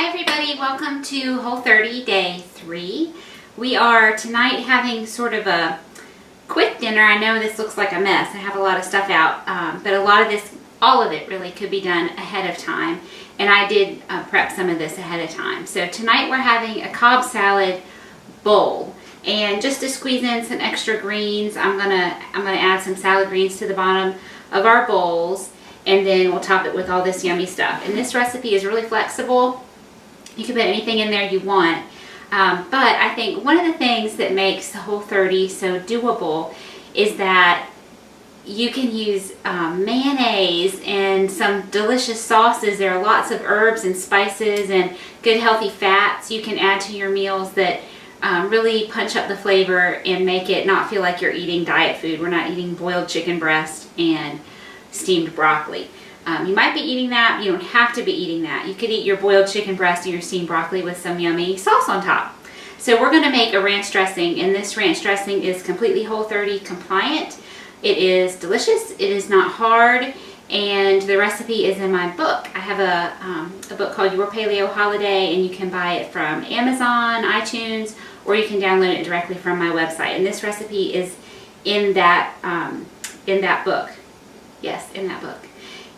Hi everybody, welcome to Whole30 Day 3. We are tonight having sort of a quick dinner. I know this looks like a mess. I have a lot of stuff out, but a lot of this, all of it really could be done ahead of time. And I did prep some of this ahead of time. So tonight we're having a Cobb Salad Bowl. And just to squeeze in some extra greens, I'm gonna add some salad greens to the bottom of our bowls. And then we'll top it with all this yummy stuff. And this recipe is really flexible. You can put anything in there you want. But I think one of the things that makes the Whole30 so doable is that you can use mayonnaise and some delicious sauces. There are lots of herbs and spices and good healthy fats you can add to your meals that really punch up the flavor and make it not feel like you're eating diet food. We're not eating boiled chicken breast and steamed broccoli. You might be eating that, but you don't have to be eating that. You could eat your boiled chicken breast and your steamed broccoli with some yummy sauce on top. So we're going to make a ranch dressing, and this ranch dressing is completely Whole30 compliant. It is delicious, it is not hard, and the recipe is in my book. I have a book called Your Paleo Holiday, and you can buy it from Amazon, iTunes, or you can download it directly from my website. And this recipe is in that book. Yes, in that book.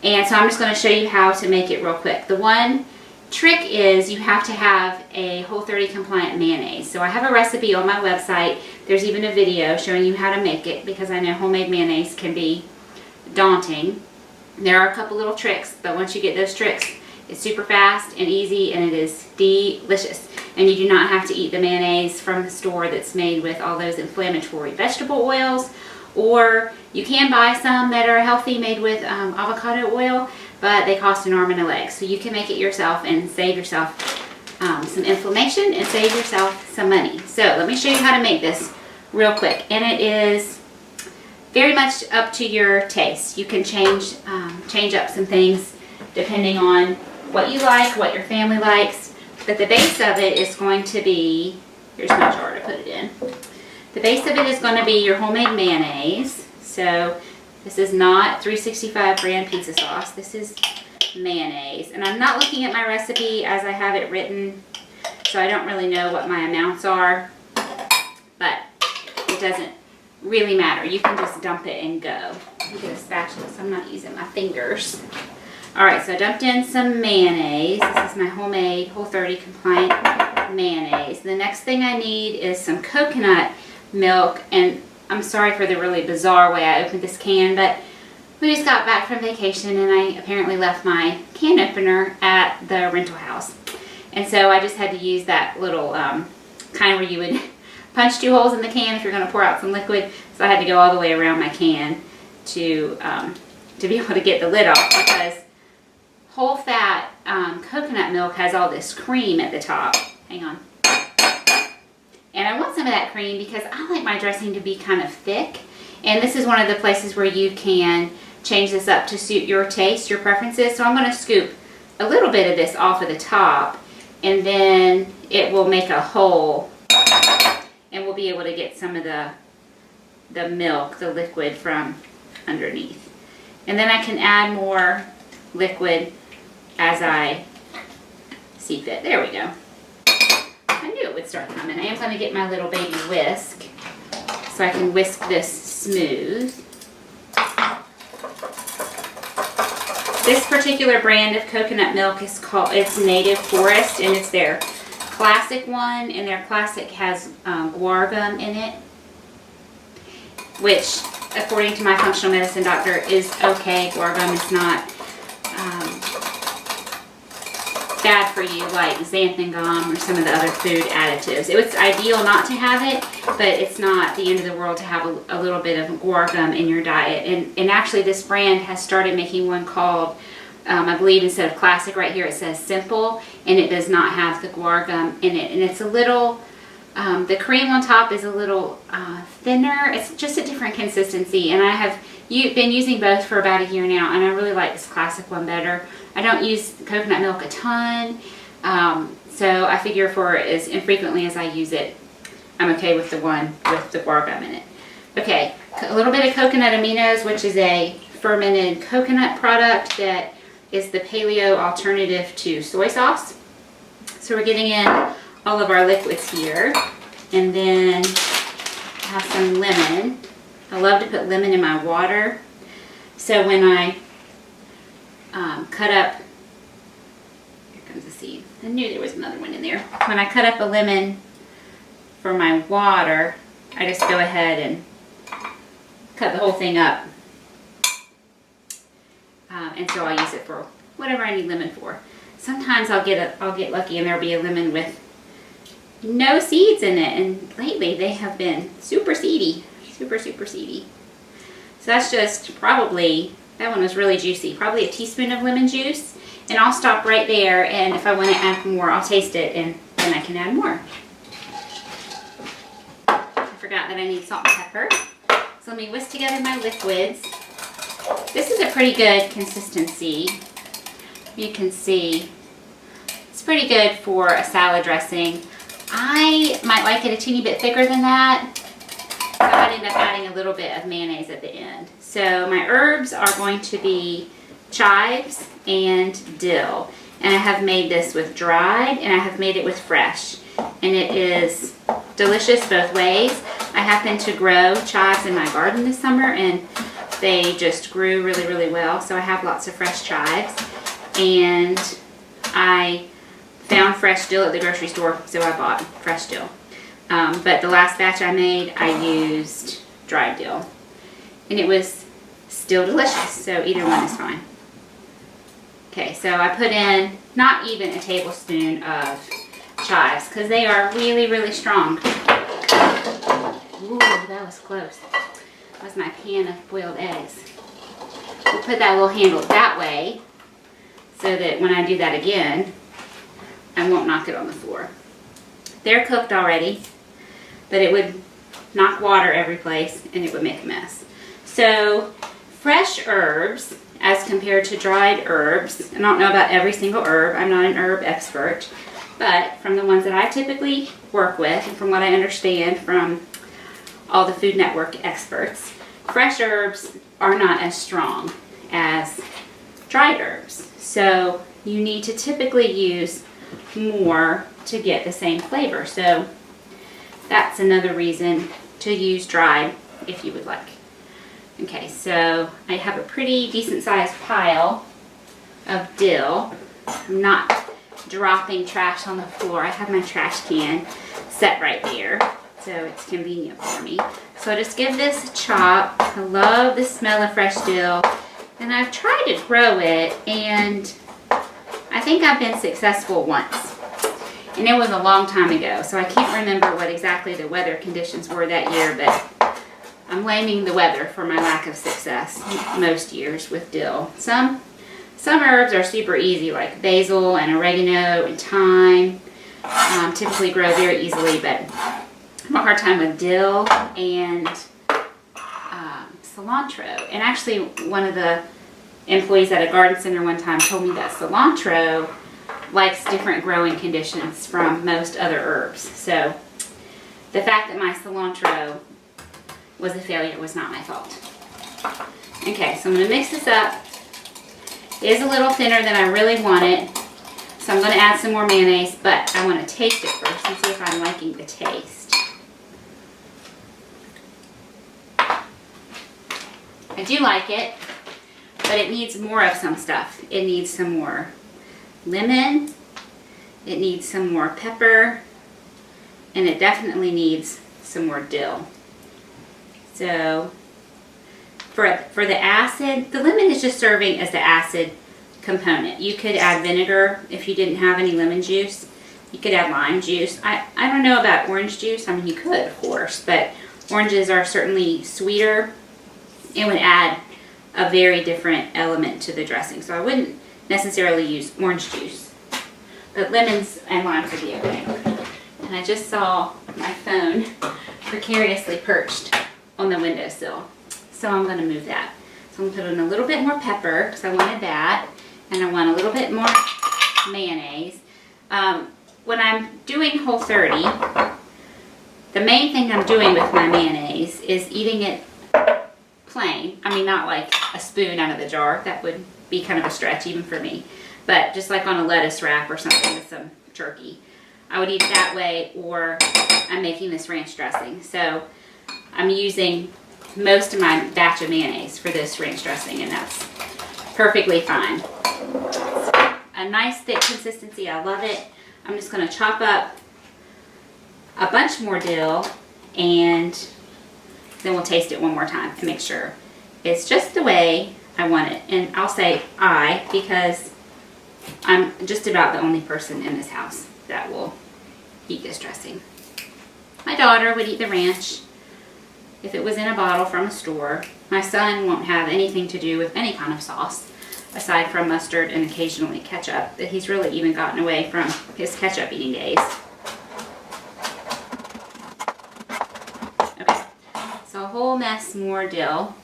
And so I'm just going to show you how to make it real quick. The one trick is you have to have a Whole30 compliant mayonnaise. So I have a recipe on my website. There's even a video showing you how to make it because I know homemade mayonnaise can be daunting. There are a couple little tricks, but once you get those tricks, it's super fast and easy and it is delicious. And you do not have to eat the mayonnaise from the store that's made with all those inflammatory vegetable oils. Or you can buy some that are healthy made with avocado oil, but they cost an arm and a leg. So you can make it yourself and save yourself some inflammation and save yourself some money. So let me show you how to make this real quick. And it is very much up to your taste. You can change up some things depending on what you like, what your family likes. But the base of it is going to be, here's my jar to put it in. The base of it is going to be your homemade mayonnaise. So this is not 365 brand pizza sauce. This is mayonnaise. And I'm not looking at my recipe as I have it written, so I don't really know what my amounts are. But it doesn't really matter. You can just dump it and go. Let me get a spatula so I'm not using my fingers. Alright, so I dumped in some mayonnaise. This is my homemade Whole30 compliant mayonnaise. The next thing I need is some coconut milk, and I'm sorry for the really bizarre way I opened this can, but we just got back from vacation and I apparently left my can opener at the rental house. And so I just had to use that little kind where you would punch 2 holes in the can if you're going to pour out some liquid. So I had to go all the way around my can to be able to get the lid off, because whole fat coconut milk has all this cream at the top. Hang on. And I want some of that cream because I like my dressing to be kind of thick. And this is one of the places where you can change this up to suit your taste, your preferences. So I'm going to scoop a little bit of this off of the top, and then it will make a hole, and we'll be able to get some of the milk, the liquid, from underneath. And then I can add more liquid as I see fit. There we go. I knew it would start coming. I am going to get my little baby whisk so I can whisk this smooth. This particular brand of coconut milk is called, it's Native Forest, and it's their classic one, and their classic has guar gum in it, which according to my functional medicine doctor is okay. Guar gum is not bad for you like xanthan gum or some of the other food additives. It was ideal not to have it, but it's not the end of the world to have a little bit of guar gum in your diet. And actually this brand has started making one called, I believe instead of classic right here it says simple, and it does not have the guar gum in it. And it's a little, the cream on top is a little thinner. It's just a different consistency, and I have been using both for about a year now, and I really like this classic one better. I don't use coconut milk a ton, so I figure for as infrequently as I use it, I'm okay with the one with the guar gum in it. Okay, a little bit of coconut aminos, which is a fermented coconut product that is the paleo alternative to soy sauce. So we're getting in all of our liquids here. And then I have some lemon. I love to put lemon in my water. So when I cut up, here comes the seed. I knew there was another one in there. When I cut up a lemon for my water, I just go ahead and cut the whole thing up. And so I'll use it for whatever I need lemon for. Sometimes I'll get lucky and there'll be a lemon with no seeds in it, and lately they have been super seedy, super seedy. So that's just probably, that one was really juicy, probably a teaspoon of lemon juice, and I'll stop right there, and if I want to add more, I'll taste it and then I can add more. I forgot that I need salt and pepper, so let me whisk together my liquids. This is a pretty good consistency. You can see it's pretty good for a salad dressing. I might like it a teeny bit thicker than that. So I might end up adding a little bit of mayonnaise at the end. So my herbs are going to be chives and dill. And I have made this with dried and I have made it with fresh. And it is delicious both ways. I happen to grow chives in my garden this summer and they just grew really well. So I have lots of fresh chives. And I found fresh dill at the grocery store, so I bought fresh dill. But the last batch I made, I used dried dill. And it was still delicious, so either one is fine. Okay, so I put in not even a tablespoon of chives, because they are really strong. Ooh, that was close. That was my pan of boiled eggs. We'll put that little handle that way, so that when I do that again, I won't knock it on the floor. They're cooked already, but it would knock water every place and it would make a mess. So fresh herbs as compared to dried herbs, I don't know about every single herb, I'm not an herb expert, but from the ones that I typically work with and from what I understand from all the Food Network experts, fresh herbs are not as strong as dried herbs. So you need to typically use more to get the same flavor. So that's another reason to use dried if you would like. Okay, so I have a pretty decent sized pile of dill. I'm not dropping trash on the floor. I have my trash can set right there, so it's convenient for me. So I just give this a chop. I love the smell of fresh dill. And I've tried to grow it, and I think I've been successful once. And it was a long time ago, so I can't remember what exactly the weather conditions were that year, but I'm blaming the weather for my lack of success most years with dill. Some herbs are super easy, like basil and oregano and thyme. Typically grow very easily, but I have a hard time with dill and cilantro. And actually, one of the employees at a garden center one time told me that cilantro likes different growing conditions from most other herbs. So the fact that my cilantro was a failure was not my fault. Okay, so I'm going to mix this up. It is a little thinner than I really want it, so I'm going to add some more mayonnaise, but I want to taste it first and see if I'm liking the taste. I do like it, but it needs more of some stuff. It needs some more lemon, it needs some more pepper, and it definitely needs some more dill. So for the acid, the lemon is just serving as the acid component. You could add vinegar if you didn't have any lemon juice. You could add lime juice. I don't know about orange juice. I mean, you could, of course, but oranges are certainly sweeter. It would add a very different element to the dressing. So I wouldn't necessarily use orange juice, but lemons and limes would be okay. And I just saw my phone precariously perched on the windowsill, so I'm going to move that. So I'm going to put in a little bit more pepper because I wanted that, and I want a little bit more mayonnaise. When I'm doing Whole30, the main thing I'm doing with my mayonnaise is eating it plain. I mean, not like a spoon out of the jar. That would be kind of a stretch even for me. But just like on a lettuce wrap or something with some jerky. I would eat it that way, or I'm making this ranch dressing. So I'm using most of my batch of mayonnaise for this ranch dressing, and that's perfectly fine. A nice thick consistency, I love it. I'm just gonna chop up a bunch more dill, and then we'll taste it one more time and make sure it's just the way I want it. And I'll say I, because I'm just about the only person in this house that will eat this dressing. My daughter would eat the ranch if it was in a bottle from a store. My son won't have anything to do with any kind of sauce aside from mustard and occasionally ketchup, that he's really even gotten away from his ketchup eating days. Okay, so a whole mess more dill.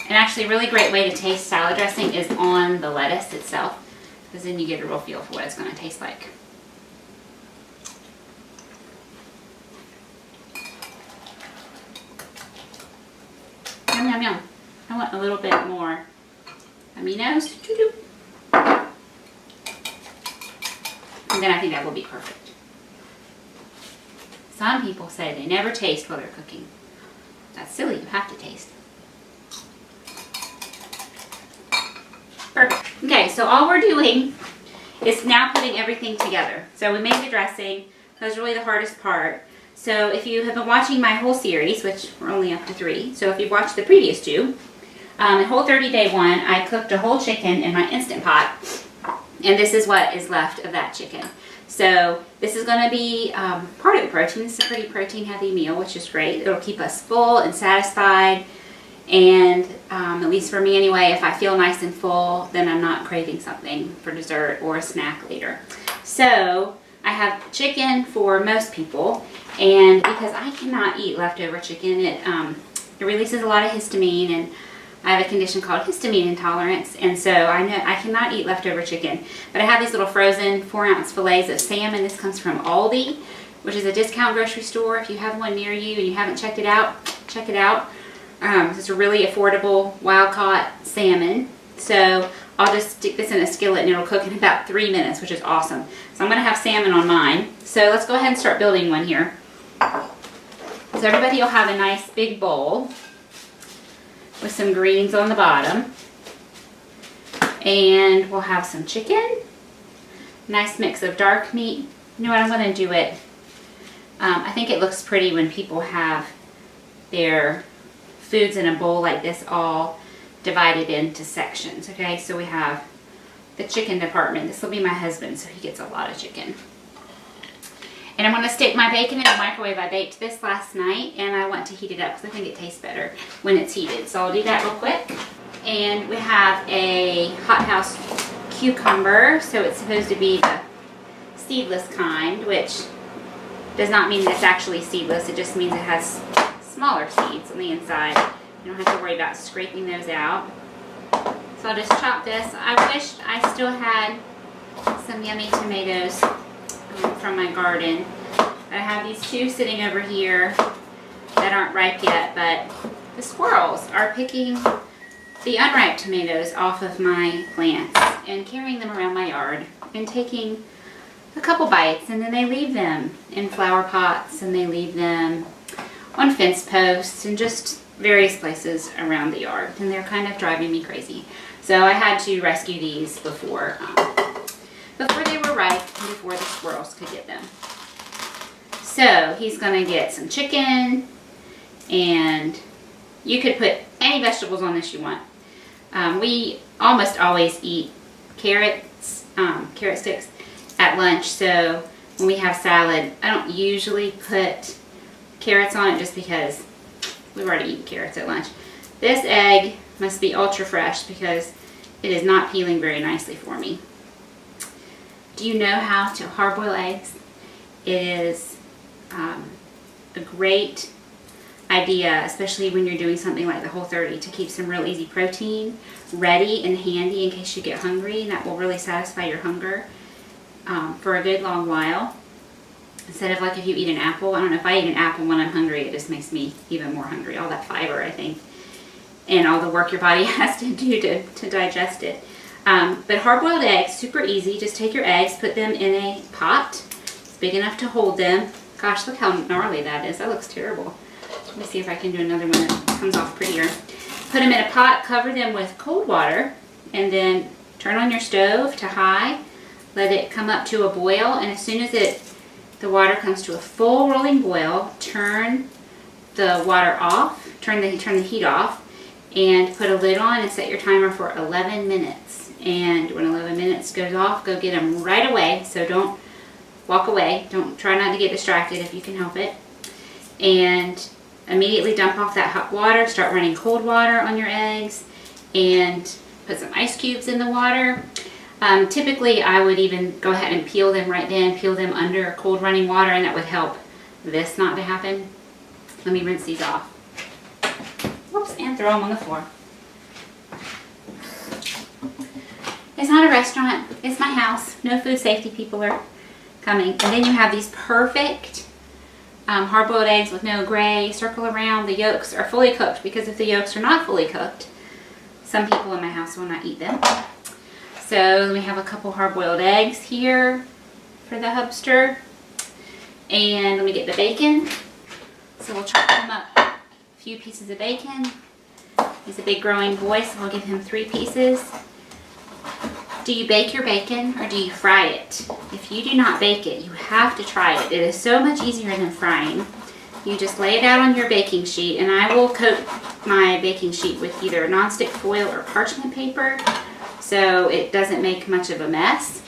And actually a really great way to taste salad dressing is on the lettuce itself, because then you get a real feel for what it's going to taste like. Yum, yum, yum. I want a little bit more Aminos. And then I think that will be perfect. Some people say they never taste while they're cooking. That's silly, you have to taste. Perfect. Okay, so all we're doing is now putting everything together. So we made the dressing. That was really the hardest part. So if you have been watching my whole series, which we're only up to 3, so if you've watched the previous 2, in Whole 30 Day 1, I cooked a whole chicken in my Instant Pot, and this is what is left of that chicken. So this is going to be part of the protein. This is a pretty protein heavy meal, which is great. It'll keep us full and satisfied, and at least for me anyway, if I feel nice and full, then I'm not craving something for dessert or a snack later. So I have chicken for most people, and because I cannot eat leftover chicken, it releases a lot of histamine, and I have a condition called histamine intolerance, and so I know I cannot eat leftover chicken. But I have these little frozen 4-ounce fillets of salmon. This comes from Aldi, which is a discount grocery store. If you have one near you and you haven't checked it out, check it out. It's a really affordable wild-caught salmon. So I'll just stick this in a skillet and it'll cook in about 3 minutes, which is awesome. So I'm going to have salmon on mine. So let's go ahead and start building one here. So everybody will have a nice big bowl with some greens on the bottom. And we'll have some chicken. Nice mix of dark meat. You know what, I'm going to do it. I think it looks pretty when people have their foods in a bowl like this all divided into sections. Okay, so we have the chicken department. This will be my husband, so he gets a lot of chicken. And I'm going to stick my bacon in the microwave. I baked this last night, and I want to heat it up because I think it tastes better when it's heated. So I'll do that real quick. And we have a Hothouse Cucumber, so it's supposed to be the seedless kind, which does not mean that it's actually seedless. It just means it has smaller seeds on the inside. You don't have to worry about scraping those out. So I'll just chop this. I wish I still had some yummy tomatoes from my garden. I have these 2 sitting over here that aren't ripe yet, but the squirrels are picking the unripe tomatoes off of my plants and carrying them around my yard and taking a couple bites, and then they leave them in flower pots, and they leave them on fence posts and just various places around the yard, and they're kind of driving me crazy. So I had to rescue these before they were ripe and before the squirrels could get them. So he's going to get some chicken, and you could put any vegetables on this you want. We almost always eat carrot sticks at lunch, so when we have salad, I don't usually put carrots on it just because we've already eaten carrots at lunch. This egg must be ultra fresh because it is not peeling very nicely for me. Do you know how to hard boil eggs? It is a great idea, especially when you're doing something like the Whole 30, to keep some real easy protein ready and handy in case you get hungry, and that will really satisfy your hunger for a good long while. Instead of like if you eat an apple, I don't know, if I eat an apple when I'm hungry, it just makes me even more hungry. All that fiber, I think, and all the work your body has to do to digest it. But hard-boiled eggs, super easy. Just take your eggs, put them in a pot. It's big enough to hold them. Gosh, look how gnarly that is. That looks terrible. Let me see if I can do another one that comes off prettier. Put them in a pot, cover them with cold water, and then turn on your stove to high. Let it come up to a boil, and as soon as the water comes to a full rolling boil, turn the water off, turn the heat off, and put a lid on and set your timer for 11 minutes. And when 11 minutes goes off, go get them right away. So don't walk away. Try not to get distracted if you can help it. And immediately dump off that hot water. Start running cold water on your eggs, and put some ice cubes in the water. Typically, I would even go ahead and peel them right then, peel them under cold running water, and that would help this not to happen. Let me rinse these off. Whoops, and throw them on the floor. It's not a restaurant, it's my house. No food safety people are coming. And then you have these perfect hard-boiled eggs with no gray. Circle around. The yolks are fully cooked, because if the yolks are not fully cooked, some people in my house will not eat them. So we have a couple hard-boiled eggs here for the hubster. And let me get the bacon. So we'll chop them up. A few pieces of bacon. He's a big growing boy, so we'll give him 3 pieces. Do you bake your bacon or do you fry it? If you do not bake it, you have to try it. It is so much easier than frying. You just lay it out on your baking sheet, and I will coat my baking sheet with either nonstick foil or parchment paper so it doesn't make much of a mess.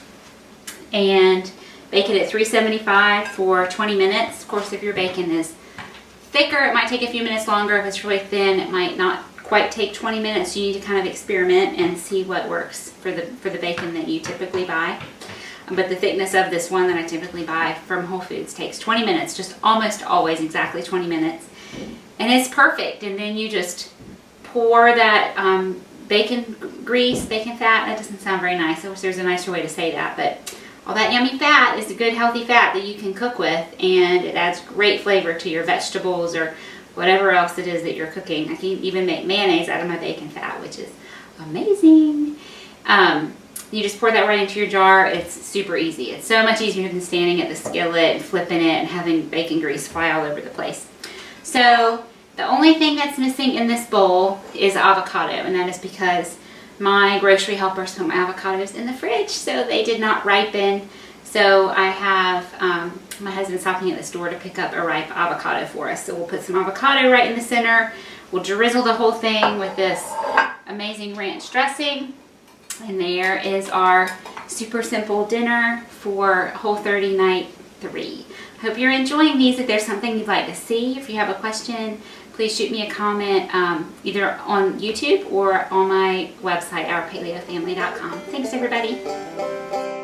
And bake it at 375 for 20 minutes. Of course, if your bacon is thicker, it might take a few minutes longer. If it's really thin, it might not quite take 20 minutes. You need to kind of experiment and see what works for the bacon that you typically buy. But the thickness of this one that I typically buy from Whole Foods takes 20 minutes, just almost always exactly 20 minutes. And it's perfect. And then you just pour that bacon grease, bacon fat. That doesn't sound very nice. I wish there was a nicer way to say that. But all that yummy fat is a good healthy fat that you can cook with, and it adds great flavor to your vegetables or whatever else it is that you're cooking. I can even make mayonnaise out of my bacon fat, which is amazing. You just pour that right into your jar. It's super easy. It's so much easier than standing at the skillet and flipping it and having bacon grease fly all over the place. So the only thing that's missing in this bowl is avocado, and that is because my grocery helpers put my avocados in the fridge, so they did not ripen. So I have my husband stopping at the store to pick up a ripe avocado for us. So we'll put some avocado right in the center. We'll drizzle the whole thing with this amazing ranch dressing. And there is our super simple dinner for Whole30 Night 3. I hope you're enjoying these. If there's something you'd like to see, if you have a question, please shoot me a comment either on YouTube or on my website, ourpaleofamily.com. Thanks, everybody.